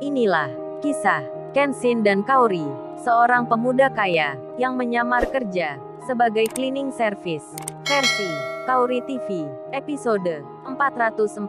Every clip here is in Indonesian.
Inilah kisah Kenshin dan Kaori, seorang pemuda kaya yang menyamar kerja sebagai cleaning service. Versi Kaori TV, episode 449.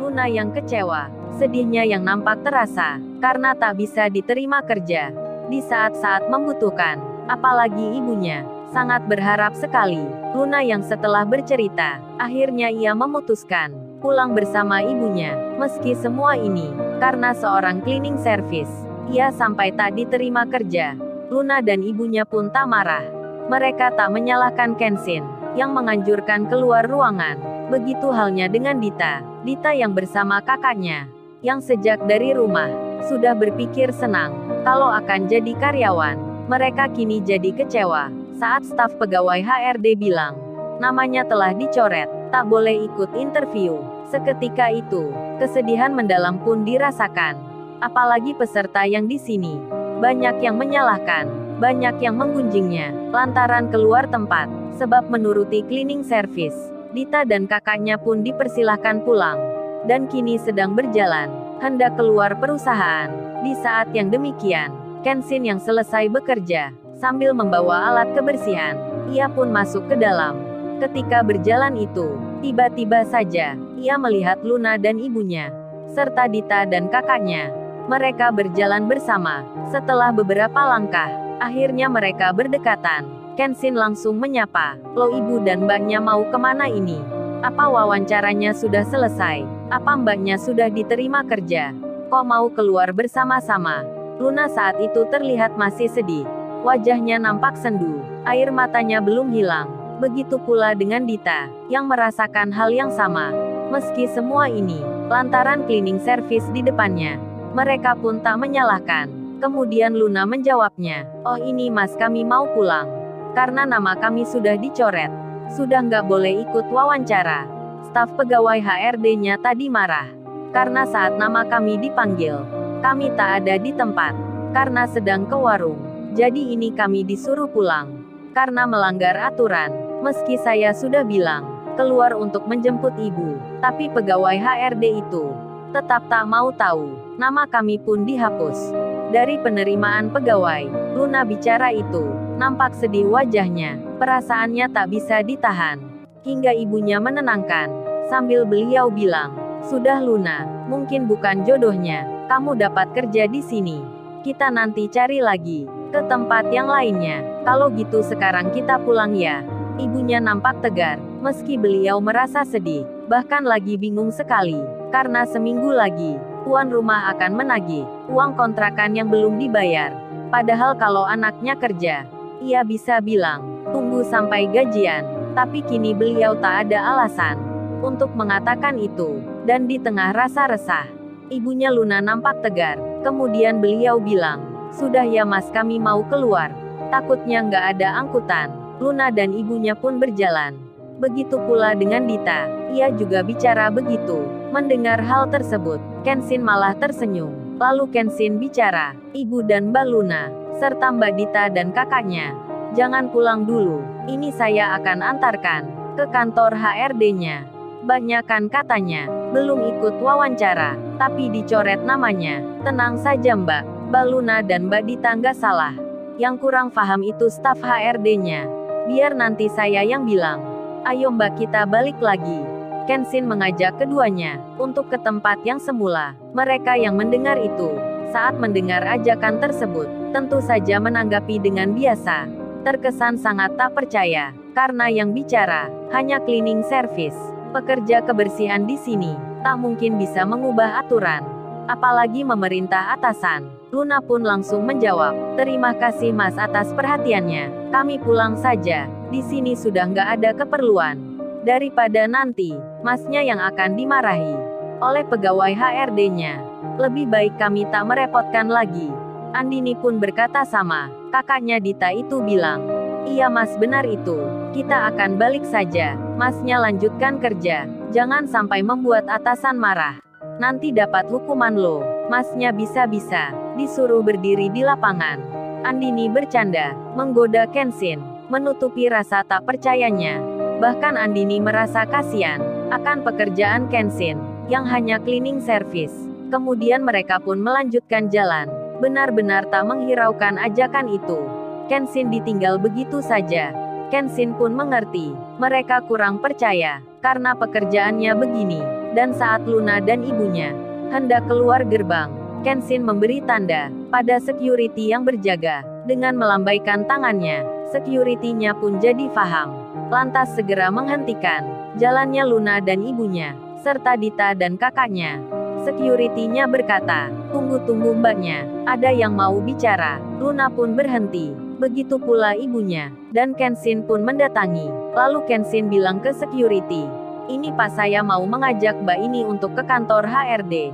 Luna yang kecewa, sedihnya yang nampak terasa karena tak bisa diterima kerja di saat-saat membutuhkan, apalagi ibunya sangat berharap sekali. Luna yang setelah bercerita, akhirnya ia memutuskan pulang bersama ibunya. Meski semua ini karena seorang cleaning service, ia sampai tak diterima kerja. Luna dan ibunya pun tak marah. Mereka tak menyalahkan Kenshin yang menganjurkan keluar ruangan. Begitu halnya dengan Dita. Dita yang bersama kakaknya, yang sejak dari rumah sudah berpikir senang kalau akan jadi karyawan. Mereka kini jadi kecewa saat staf pegawai HRD bilang namanya telah dicoret, tak boleh ikut interview. Seketika itu, kesedihan mendalam pun dirasakan. Apalagi peserta yang di sini. Banyak yang menyalahkan, banyak yang menggunjingnya, lantaran keluar tempat, sebab menuruti cleaning service. Dita dan kakaknya pun dipersilahkan pulang. Dan kini sedang berjalan, hendak keluar perusahaan. Di saat yang demikian, Kenshin yang selesai bekerja, sambil membawa alat kebersihan, ia pun masuk ke dalam. Ketika berjalan itu, tiba-tiba saja, ia melihat Luna dan ibunya, serta Dita dan kakaknya. Mereka berjalan bersama. Setelah beberapa langkah, akhirnya mereka berdekatan. Kenshin langsung menyapa, "Lo ibu dan mbaknya mau kemana ini? Apa wawancaranya sudah selesai? Apa mbaknya sudah diterima kerja? Kok mau keluar bersama-sama?" Luna saat itu terlihat masih sedih. Wajahnya nampak sendu, air matanya belum hilang. Begitu pula dengan Dita, yang merasakan hal yang sama. Meski semua ini lantaran cleaning service di depannya, mereka pun tak menyalahkan. Kemudian Luna menjawabnya, "Oh ini mas, kami mau pulang. Karena nama kami sudah dicoret. Sudah nggak boleh ikut wawancara." Staf pegawai HRD-nya tadi marah. Karena saat nama kami dipanggil, kami tak ada di tempat. Karena sedang ke warung. Jadi ini kami disuruh pulang. Karena melanggar aturan. Meski saya sudah bilang, keluar untuk menjemput ibu, tapi pegawai HRD itu tetap tak mau tahu. Nama kami pun dihapus dari penerimaan pegawai. Luna bicara itu, nampak sedih wajahnya, perasaannya tak bisa ditahan. Hingga ibunya menenangkan, sambil beliau bilang, "Sudah Luna, mungkin bukan jodohnya, kamu dapat kerja di sini. Kita nanti cari lagi ke tempat yang lainnya. Kalau gitu sekarang kita pulang ya." Ibunya nampak tegar, meski beliau merasa sedih, bahkan lagi bingung sekali, karena seminggu lagi, tuan rumah akan menagih uang kontrakan yang belum dibayar. Padahal kalau anaknya kerja, ia bisa bilang, tunggu sampai gajian. Tapi kini beliau tak ada alasan untuk mengatakan itu, dan di tengah rasa resah, ibunya Luna nampak tegar. Kemudian beliau bilang, "Sudah ya mas, kami mau keluar. Takutnya nggak ada angkutan." Luna dan ibunya pun berjalan. Begitu pula dengan Dita, ia juga bicara begitu. Mendengar hal tersebut, Kenshin malah tersenyum. Lalu Kenshin bicara, "Ibu dan Mbak Luna, serta Mbak Dita dan kakaknya, jangan pulang dulu. Ini saya akan antarkan ke kantor HRD-nya. Banyak kan katanya, belum ikut wawancara, tapi dicoret namanya." "Tenang saja Mbak, Mbak Luna dan Mbak Dita nggak salah. Yang kurang paham itu staf HRD-nya. Biar nanti saya yang bilang. Ayo Mbak, kita balik lagi." Kenshin mengajak keduanya untuk ke tempat yang semula. Mereka yang mendengar itu, saat mendengar ajakan tersebut, tentu saja menanggapi dengan biasa. Terkesan sangat tak percaya, karena yang bicara hanya cleaning service. Pekerja kebersihan di sini tak mungkin bisa mengubah aturan, apalagi memerintah atasan. Luna pun langsung menjawab, "Terima kasih mas atas perhatiannya. Kami pulang saja. Di sini sudah nggak ada keperluan. Daripada nanti masnya yang akan dimarahi oleh pegawai HRD-nya. Lebih baik kami tak merepotkan lagi." Andini pun berkata sama. Kakaknya Dita itu bilang, "Iya mas, benar itu. Kita akan balik saja. Masnya lanjutkan kerja. Jangan sampai membuat atasan marah. Nanti dapat hukuman loh. Masnya bisa-bisa disuruh berdiri di lapangan." Andini bercanda, menggoda Kenshin, menutupi rasa tak percayanya. Bahkan Andini merasa kasihan akan pekerjaan Kenshin, yang hanya cleaning service. Kemudian mereka pun melanjutkan jalan. Benar-benar tak menghiraukan ajakan itu. Kenshin ditinggal begitu saja. Kenshin pun mengerti. Mereka kurang percaya. Karena pekerjaannya begini. Dan saat Luna dan ibunya hendak keluar gerbang, Kenshin memberi tanda pada security yang berjaga. Dengan melambaikan tangannya, security-nya pun jadi paham. Lantas segera menghentikan jalannya Luna dan ibunya, serta Dita dan kakaknya. Security-nya berkata, "Tunggu-tunggu mbaknya, ada yang mau bicara." Luna pun berhenti, begitu pula ibunya, dan Kenshin pun mendatangi. Lalu Kenshin bilang ke security, "Ini pas saya mau mengajak mbak ini untuk ke kantor HRD.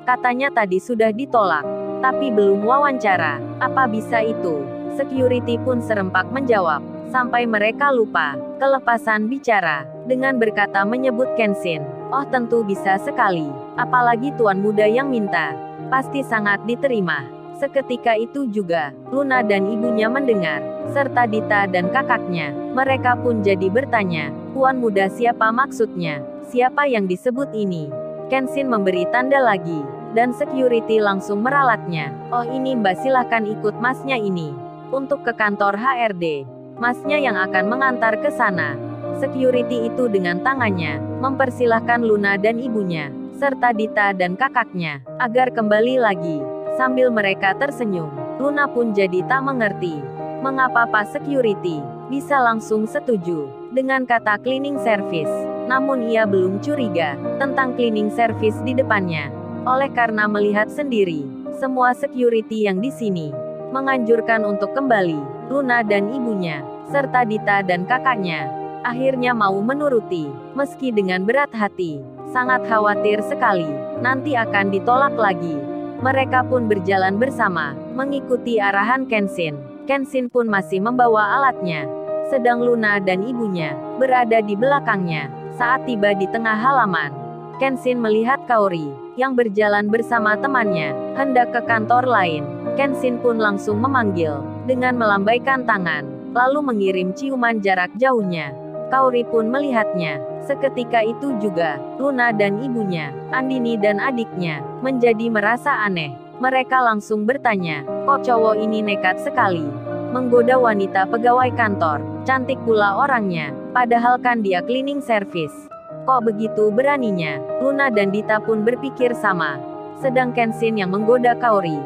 Katanya tadi sudah ditolak, tapi belum wawancara. Apa bisa itu?" Security pun serempak menjawab, sampai mereka lupa kelepasan bicara, dengan berkata menyebut Kenshin. "Oh tentu bisa sekali, apalagi tuan muda yang minta. Pasti sangat diterima." Seketika itu juga, Luna dan ibunya mendengar, serta Dita dan kakaknya. Mereka pun jadi bertanya, "Tuan muda siapa maksudnya? Siapa yang disebut ini?" Kenshin memberi tanda lagi, dan security langsung meralatnya. "Oh ini mbak, silahkan ikut masnya ini. Untuk ke kantor HRD. Masnya yang akan mengantar ke sana." Security itu dengan tangannya mempersilahkan Luna dan ibunya, serta Dita dan kakaknya, agar kembali lagi. Sambil mereka tersenyum, Luna pun jadi tak mengerti mengapa Pak Security bisa langsung setuju dengan kata cleaning service. Namun ia belum curiga tentang cleaning service di depannya. Oleh karena melihat sendiri, semua security yang di sini menganjurkan untuk kembali. Luna dan ibunya, serta Dita dan kakaknya, akhirnya mau menuruti, meski dengan berat hati. Sangat khawatir sekali, nanti akan ditolak lagi. Mereka pun berjalan bersama, mengikuti arahan Kenshin. Kenshin pun masih membawa alatnya, sedang Luna dan ibunya berada di belakangnya. Saat tiba di tengah halaman, Kenshin melihat Kaori, yang berjalan bersama temannya, hendak ke kantor lain. Kenshin pun langsung memanggil, dengan melambaikan tangan, lalu mengirim ciuman jarak jauhnya. Kaori pun melihatnya. Seketika itu juga, Luna dan ibunya, Andini dan adiknya, menjadi merasa aneh. Mereka langsung bertanya, "Kok cowok ini nekat sekali menggoda wanita pegawai kantor? Cantik pula orangnya, padahal kan dia cleaning service. Kok begitu beraninya?" Luna dan Dita pun berpikir sama. Sedang Kenshin yang menggoda Kaori.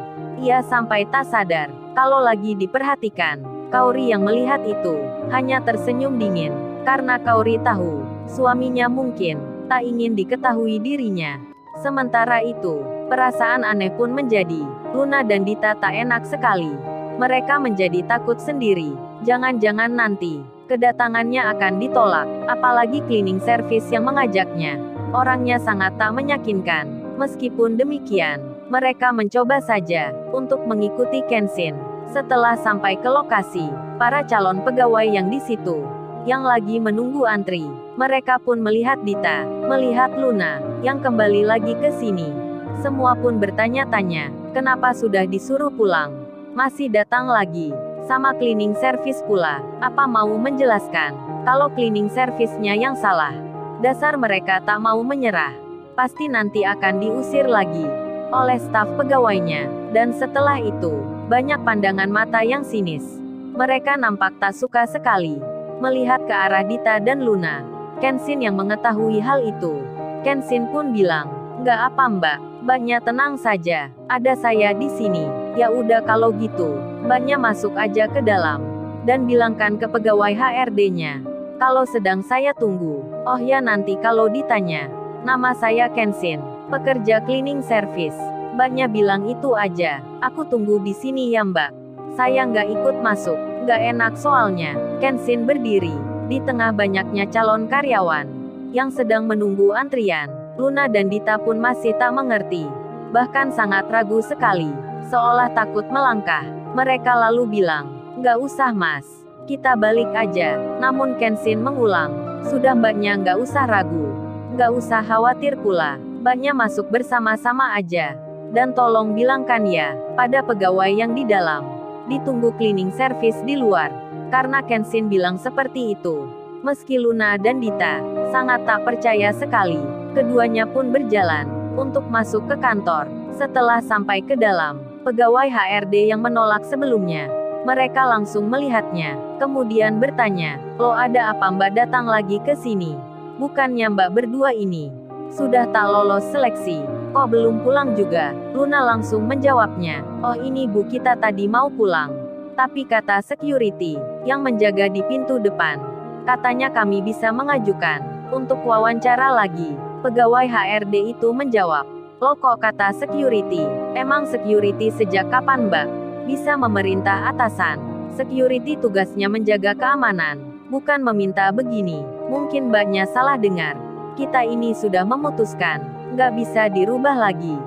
Ia sampai tak sadar, kalau lagi diperhatikan. Kaori yang melihat itu, hanya tersenyum dingin. Karena Kaori tahu, suaminya mungkin tak ingin diketahui dirinya. Sementara itu, perasaan aneh pun menjadi Luna dan Dita tak enak sekali. Mereka menjadi takut sendiri. Jangan-jangan nanti kedatangannya akan ditolak, apalagi cleaning service yang mengajaknya. Orangnya sangat tak meyakinkan. Meskipun demikian, mereka mencoba saja untuk mengikuti Kenshin. Setelah sampai ke lokasi, para calon pegawai yang di situ yang lagi menunggu antri, mereka pun melihat Dita, melihat Luna, yang kembali lagi ke sini. Semua pun bertanya-tanya, kenapa sudah disuruh pulang, masih datang lagi, sama cleaning service pula. Apa mau menjelaskan, kalau cleaning service-nya yang salah? Dasar mereka tak mau menyerah. Pasti nanti akan diusir lagi oleh staf pegawainya. Dan setelah itu, banyak pandangan mata yang sinis. Mereka nampak tak suka sekali melihat ke arah Dita dan Luna. Kenshin yang mengetahui hal itu. Kenshin pun bilang, "Nggak apa mbak, mbaknya tenang saja, ada saya di sini." "Ya udah kalau gitu, mbaknya masuk aja ke dalam. Dan bilangkan ke pegawai HRD-nya, kalau sedang saya tunggu." "Oh ya nanti kalau ditanya, nama saya Kenshin, pekerja cleaning service." Mbaknya bilang itu aja, "Aku tunggu di sini ya mbak. Saya nggak ikut masuk, nggak enak soalnya." Kenshin berdiri di tengah banyaknya calon karyawan yang sedang menunggu antrian. Luna dan Dita pun masih tak mengerti, bahkan sangat ragu sekali, seolah takut melangkah. Mereka lalu bilang, "Nggak usah mas, kita balik aja." Namun Kenshin mengulang, "Sudah mbaknya nggak usah ragu, nggak usah khawatir pula, mbaknya masuk bersama-sama aja. Dan tolong bilangkan ya pada pegawai yang di dalam, ditunggu cleaning service di luar." Karena Kenshin bilang seperti itu, meski Luna dan Dita sangat tak percaya sekali, keduanya pun berjalan untuk masuk ke kantor. Setelah sampai ke dalam, pegawai HRD yang menolak sebelumnya, mereka langsung melihatnya, kemudian bertanya, "Lo ada apa Mbak datang lagi ke sini? Bukannya Mbak berdua ini sudah tak lolos seleksi? Kok belum pulang juga?" Luna langsung menjawabnya, "Oh ini Bu, kita tadi mau pulang. Tapi kata security yang menjaga di pintu depan, katanya kami bisa mengajukan untuk wawancara lagi." Pegawai HRD itu menjawab, "Lo kok kata security? Emang security sejak kapan Mbak bisa memerintah atasan? Security tugasnya menjaga keamanan, bukan meminta begini. Mungkin Mbaknya salah dengar. Kita ini sudah memutuskan, nggak bisa dirubah lagi.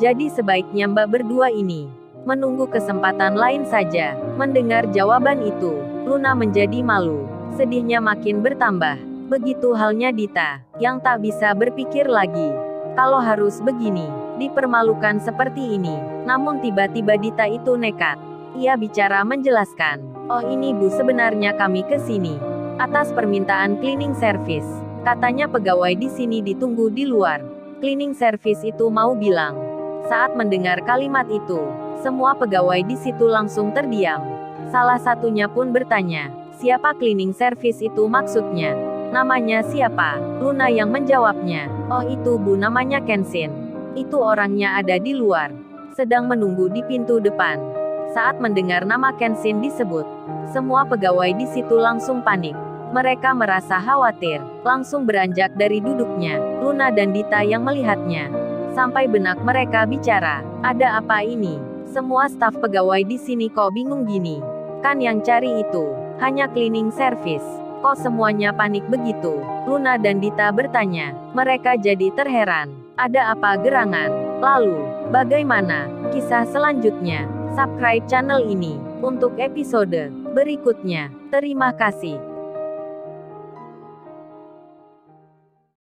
Jadi sebaiknya Mbak berdua ini menunggu kesempatan lain saja." Mendengar jawaban itu, Luna menjadi malu. Sedihnya makin bertambah. Begitu halnya Dita, yang tak bisa berpikir lagi. Kalau harus begini, dipermalukan seperti ini. Namun tiba-tiba Dita itu nekat. Ia bicara menjelaskan, "Oh ini Bu, sebenarnya kami ke sini atas permintaan cleaning service. Katanya pegawai di sini ditunggu di luar." Cleaning service itu mau bilang. Saat mendengar kalimat itu, semua pegawai di situ langsung terdiam. Salah satunya pun bertanya, "Siapa cleaning service itu maksudnya? Namanya siapa?" Luna yang menjawabnya, "Oh itu Bu, namanya Kenshin. Itu orangnya ada di luar, sedang menunggu di pintu depan." Saat mendengar nama Kenshin disebut, semua pegawai di situ langsung panik. Mereka merasa khawatir, langsung beranjak dari duduknya. Luna dan Dita yang melihatnya, sampai benak mereka bicara, "Ada apa ini? Semua staf pegawai di sini kok bingung gini? Kan yang cari itu hanya cleaning service. Kok semuanya panik begitu?" Luna dan Dita bertanya. Mereka jadi terheran. Ada apa gerangan? Lalu, bagaimana kisah selanjutnya? Subscribe channel ini untuk episode berikutnya. Terima kasih.